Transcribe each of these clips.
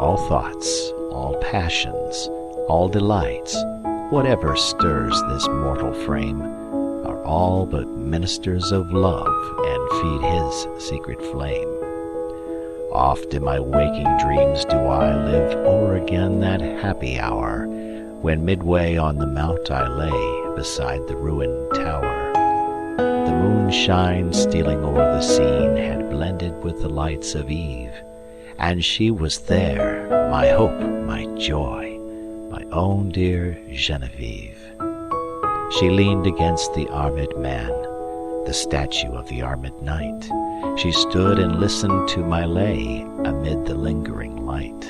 all thoughts, all passions, all delights, whatever stirs this mortal frame, are all but ministers of love and feed his secret flame. Oft in my waking dreams do I live o'er again that happy hour, when midway on the mount I lay beside the ruined tower. The moonshine stealing o'er the scene had blended with the lights of eve, and she was there, my hope, my joy, my own dear Genevieve. She leaned against the armed man, the statue of the armed knight. She stood and listened to my lay amid the lingering light.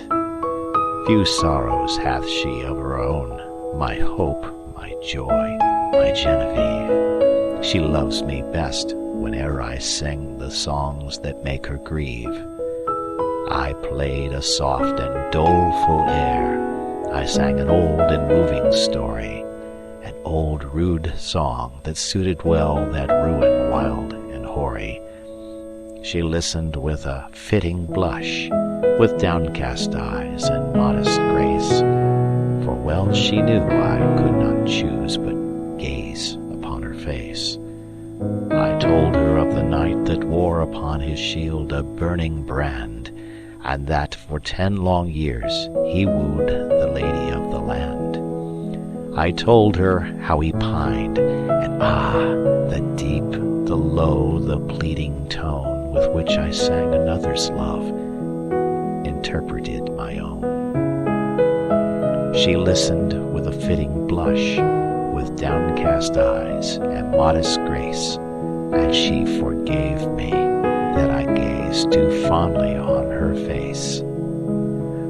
Few sorrows hath she of her own, my hope, my joy, my Genevieve. She loves me best whene'er I sing the songs that make her grieve. I played a soft and doleful air, I sang an old and moving story, an old rude song that suited well that ruin wild and hoary. She listened with a fitting blush, with downcast eyes and modest grace, for well she knew I could not choose but gaze upon her face. I told her of the knight that wore upon his shield a burning brand, and that for 10 long years he wooed the lady of the land. I told her how he pined, and the deep, the low, the pleading tone with which I sang another's love interpreted my own. She listened with a fitting blush, with downcast eyes and modest grace, and she forgave me that I gazed too fondly on her face.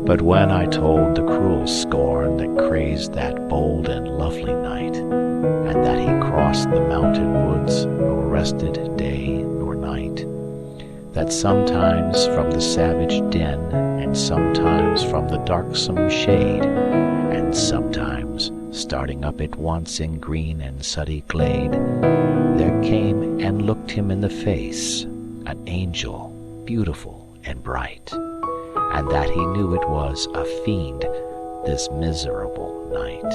But when I told the cruel scorn that crazed that bold and lovely knight, and that he crossed the mountain woods, nor rested day nor night, that sometimes from the savage den, and sometimes from the darksome shade, and sometimes starting up at once in green and suddy glade, there came and looked him in the face an angel beautiful and bright, and that he knew it was a fiend, this miserable night,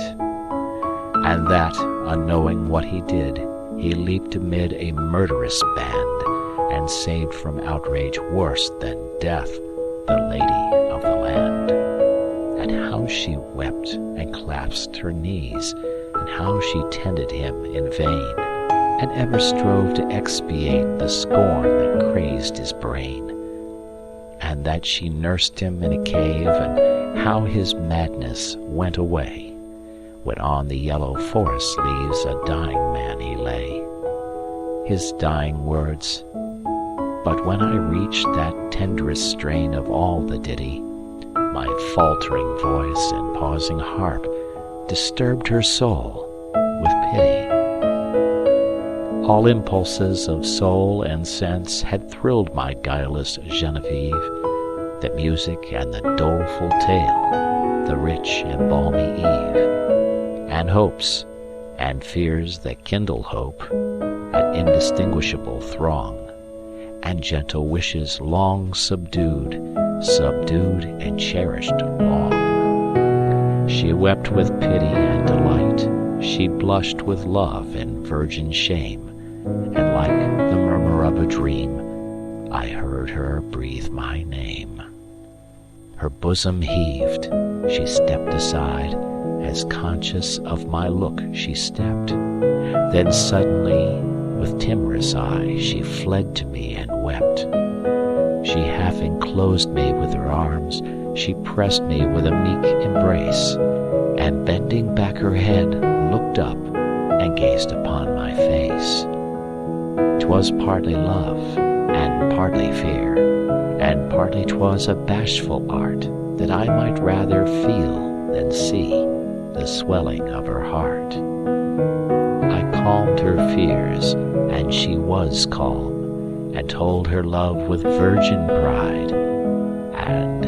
and that, unknowing what he did, he leaped amid a murderous band, and saved from outrage worse than death the lady of the land. And how she wept and clasped her knees, and how she tended him in vain, and ever strove to expiate the scorn that crazed his brain, and that she nursed him in a cave, and how his madness went away, when on the yellow forest leaves a dying man he lay. His dying words. But when I reached that tenderest strain of all the ditty, my faltering voice and pausing harp disturbed her soul with pity. All impulses of soul and sense had thrilled my guileless Genevieve, the music and the doleful tale, the rich and balmy eve, and hopes and fears that kindle hope, an indistinguishable throng, and gentle wishes long subdued and cherished long. She wept with pity and delight, she blushed with love and virgin shame, and like the murmur of a dream, I heard her breathe my name. Her bosom heaved, she stepped aside, as conscious of my look she stepped. Then suddenly, with timorous eye, she fled to me and wept. She half enclosed me with her arms, she pressed me with a meek embrace, and bending back her head, looked up and gazed upon my face. 'Twas partly love, and partly fear, and partly 'twas a bashful art, that I might rather feel than see the swelling of her heart. I calmed her fears, and she was calm, and told her love with virgin pride, and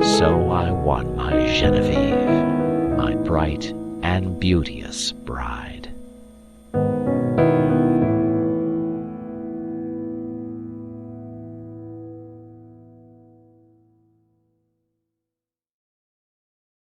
so I won my Genevieve, my bright and beauteous bride.